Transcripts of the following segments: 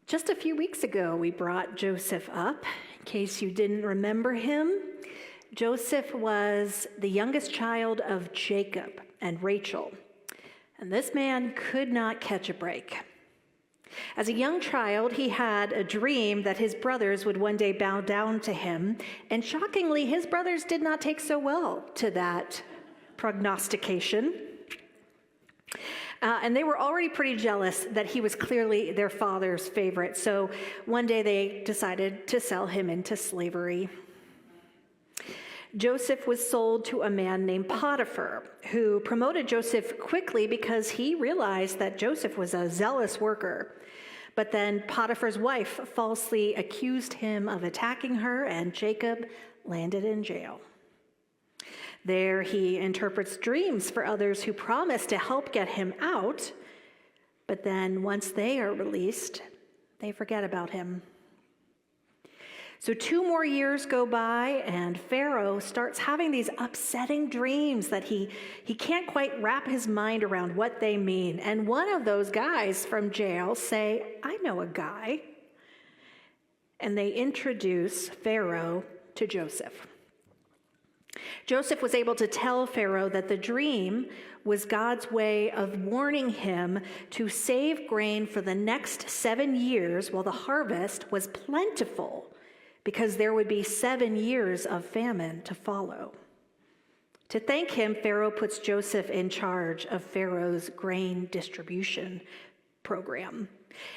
Just a few weeks ago, we brought Joseph up. In case you didn't remember him, Joseph was the youngest child of Jacob and Rachel, and this man could not catch a break. As a young child, he had a dream that his brothers would one day bow down to him, and shockingly, his brothers did not take so well to that prognostication. And they were already pretty jealous that he was clearly their father's favorite. So one day they decided to sell him into slavery. Joseph was sold to a man named Potiphar, who promoted Joseph quickly because he realized that Joseph was a zealous worker. But then Potiphar's wife falsely accused him of attacking her, and Jacob landed in jail. There he interprets dreams for others who promise to help get him out, but then once they are released, they forget about him. So 2 more years go by, and Pharaoh starts having these upsetting dreams that he can't quite wrap his mind around what they mean. And one of those guys from jail say, "I know a guy." And they introduce Pharaoh to Joseph. Joseph was able to tell Pharaoh that the dream was God's way of warning him to save grain for the next 7 years while the harvest was plentiful, because there would be 7 years of famine to follow. To thank him, Pharaoh puts Joseph in charge of Pharaoh's grain distribution program.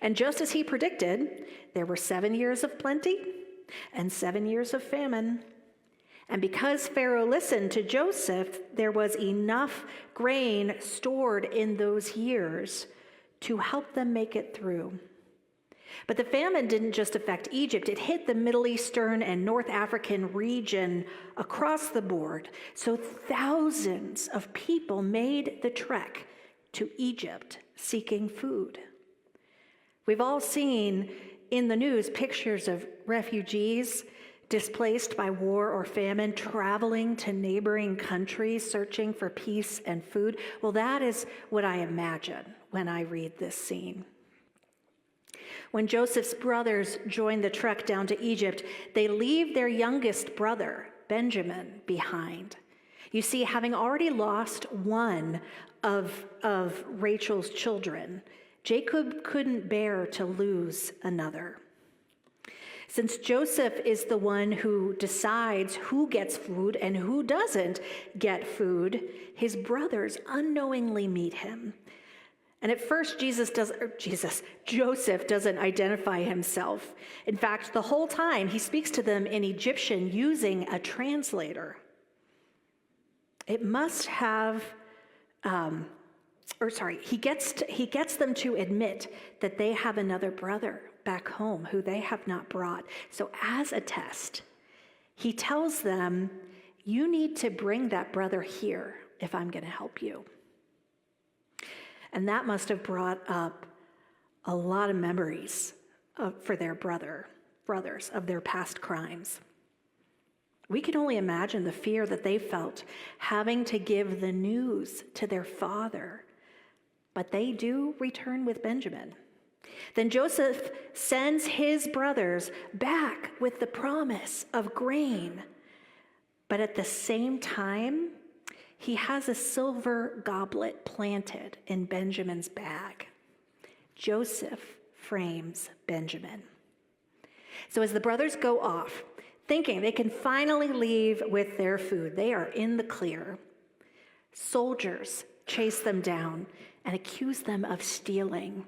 And just as he predicted, there were 7 years of plenty and 7 years of famine. And because Pharaoh listened to Joseph, there was enough grain stored in those years to help them make it through. But the famine didn't just affect Egypt, it hit the Middle Eastern and North African region across the board. So thousands of people made the trek to Egypt seeking food. We've all seen in the news pictures of refugees displaced by war or famine, traveling to neighboring countries, searching for peace and food. Well, that is what I imagine when I read this scene. When Joseph's brothers join the trek down to Egypt, they leave their youngest brother, Benjamin, behind. You see, having already lost one of Rachel's children, Jacob couldn't bear to lose another. Since Joseph is the one who decides who gets food and who doesn't get food, his brothers unknowingly meet him. And at first, Joseph doesn't identify himself. In fact, the whole time he speaks to them in Egyptian using a translator. It must have, he gets them to admit that they have another brother back home who they have not brought. So as a test, he tells them, "You need to bring that brother here if I'm going to help you." And that must have brought up a lot of memories for their brothers of their past crimes. We can only imagine the fear that they felt having to give the news to their father. But they do return with Benjamin. Then Joseph sends his brothers back with the promise of grain. But at the same time, he has a silver goblet planted in Benjamin's bag. Joseph frames Benjamin. So as the brothers go off, thinking they can finally leave with their food, they are in the clear. Soldiers chase them down and accuse them of stealing.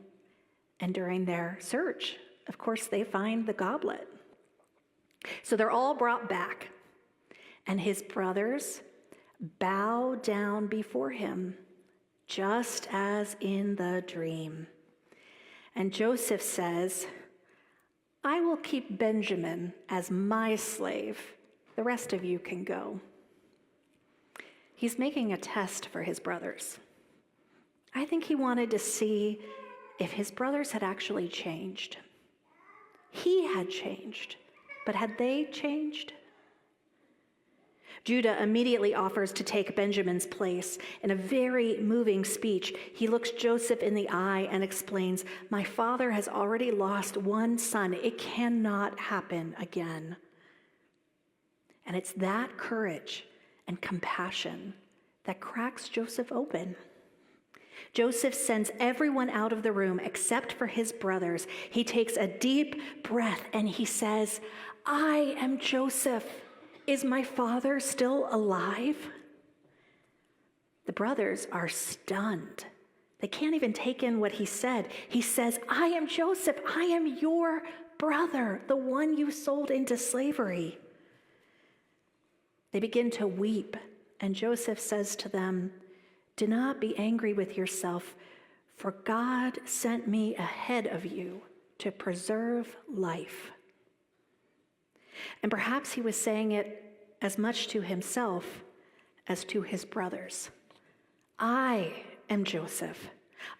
And during their search, of course, they find the goblet. So they're all brought back, and his brothers bow down before him, just as in the dream. And Joseph says, "I will keep Benjamin as my slave. The rest of you can go." He's making a test for his brothers. I think he wanted to see if his brothers had actually changed. He had changed, but had they changed? Judah immediately offers to take Benjamin's place. In a very moving speech, he looks Joseph in the eye and explains, "My father has already lost one son. It cannot happen again." And it's that courage and compassion that cracks Joseph open. Joseph sends everyone out of the room except for his brothers. He takes a deep breath and he says, "I am Joseph. Is my father still alive?" The brothers are stunned. They can't even take in what he said. He says, "I am Joseph. I am your brother, the one you sold into slavery." They begin to weep, and Joseph says to them, "Do not be angry with yourself, for God sent me ahead of you to preserve life." And perhaps he was saying it as much to himself as to his brothers. I am Joseph.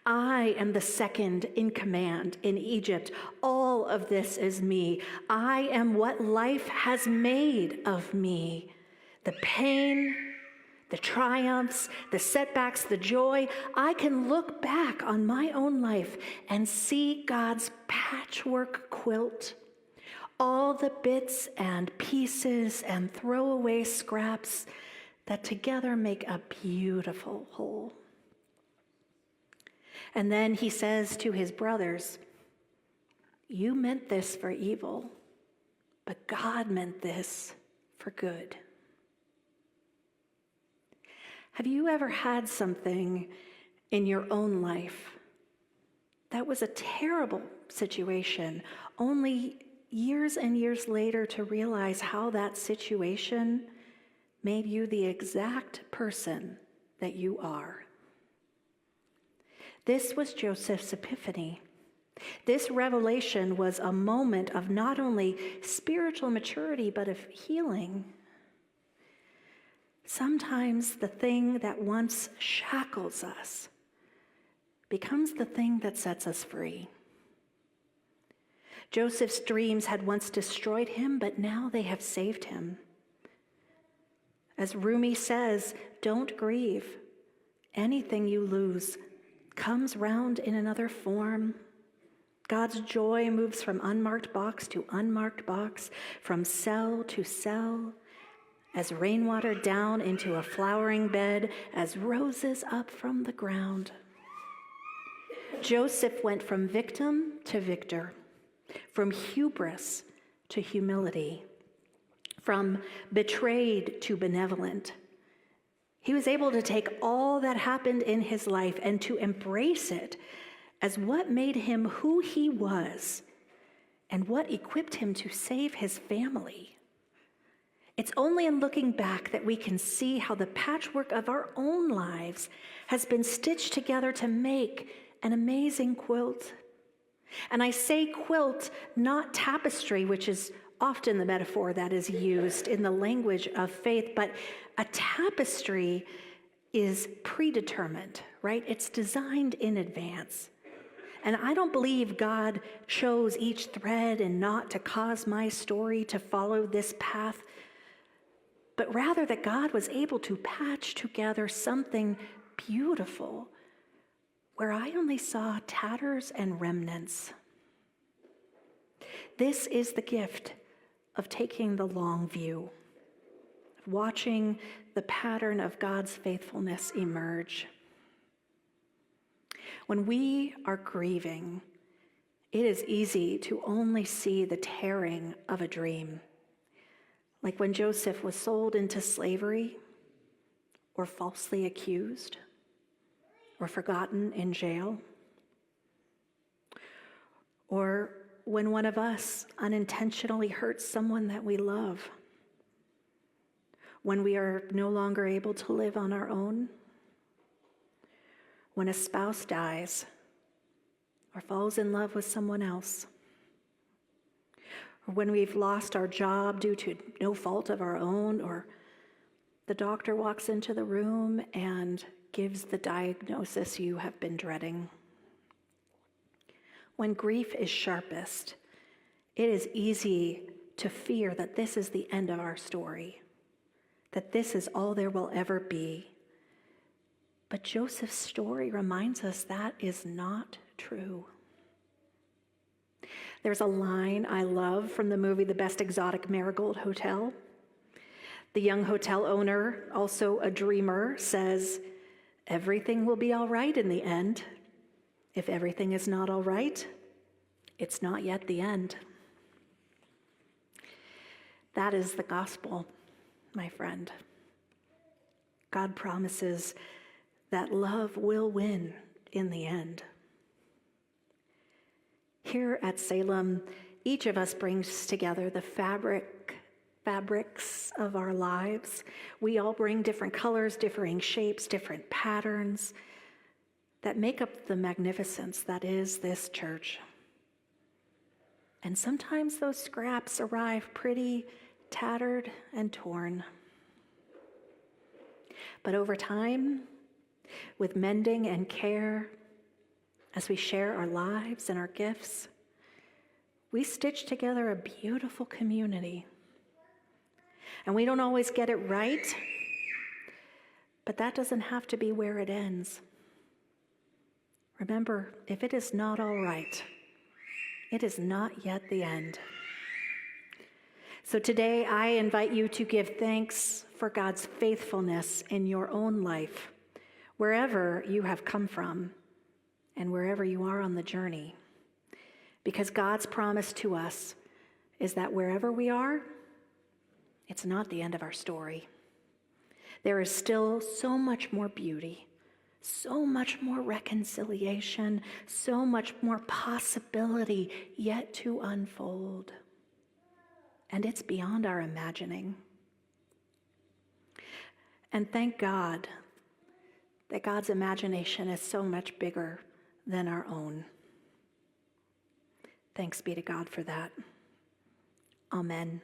I am the second in command in Egypt. All of this is me. I am what life has made of me. The pain, the triumphs, the setbacks, the joy. I can look back on my own life and see God's patchwork quilt. All the bits and pieces and throwaway scraps that together make a beautiful whole. And then he says to his brothers, "You meant this for evil, but God meant this for good." Have you ever had something in your own life that was a terrible situation, only years and years later to realize how that situation made you the exact person that you are? This was Joseph's epiphany. This revelation was a moment of not only spiritual maturity, but of healing. Sometimes the thing that once shackles us becomes the thing that sets us free. Joseph's dreams had once destroyed him, but now they have saved him. As Rumi says, "Don't grieve. Anything you lose comes round in another form." God's joy moves from unmarked box to unmarked box, from cell to cell, as rainwater down into a flowering bed, as roses up from the ground. Joseph went from victim to victor, from hubris to humility, from betrayed to benevolent. He was able to take all that happened in his life and to embrace it as what made him who he was and what equipped him to save his family. It's only in looking back that we can see how the patchwork of our own lives has been stitched together to make an amazing quilt. And I say quilt, not tapestry, which is often the metaphor that is used in the language of faith, but a tapestry is predetermined, right? It's designed in advance. And I don't believe God chose each thread and knot to cause my story to follow this path, but rather that God was able to patch together something beautiful where I only saw tatters and remnants. This is the gift of taking the long view, watching the pattern of God's faithfulness emerge. When we are grieving, it is easy to only see the tearing of a dream, like when Joseph was sold into slavery, or falsely accused, or forgotten in jail, or when one of us unintentionally hurts someone that we love, when we are no longer able to live on our own, when a spouse dies or falls in love with someone else, or when we've lost our job due to no fault of our own, or the doctor walks into the room and gives the diagnosis you have been dreading. When grief is sharpest, it is easy to fear that this is the end of our story, that this is all there will ever be. But Joseph's story reminds us that is not true. There's a line I love from the movie The Best Exotic Marigold Hotel. The young hotel owner, also a dreamer, says, "Everything will be all right in the end. If everything is not all right, it's not yet the end." That is the gospel, my friend. God promises that love will win in the end. Here at Salem, each of us brings together the fabrics of our lives. We all bring different colors, differing shapes, different patterns that make up the magnificence that is this church. And sometimes those scraps arrive pretty tattered and torn. But over time, with mending and care, as we share our lives and our gifts, we stitch together a beautiful community. And we don't always get it right, but that doesn't have to be where it ends. Remember, if it is not all right, it is not yet the end. So today, I invite you to give thanks for God's faithfulness in your own life, wherever you have come from and wherever you are on the journey. Because God's promise to us is that wherever we are, it's not the end of our story. There is still so much more beauty, so much more reconciliation, so much more possibility yet to unfold. And it's beyond our imagining. And thank God that God's imagination is so much bigger than our own. Thanks be to God for that. Amen.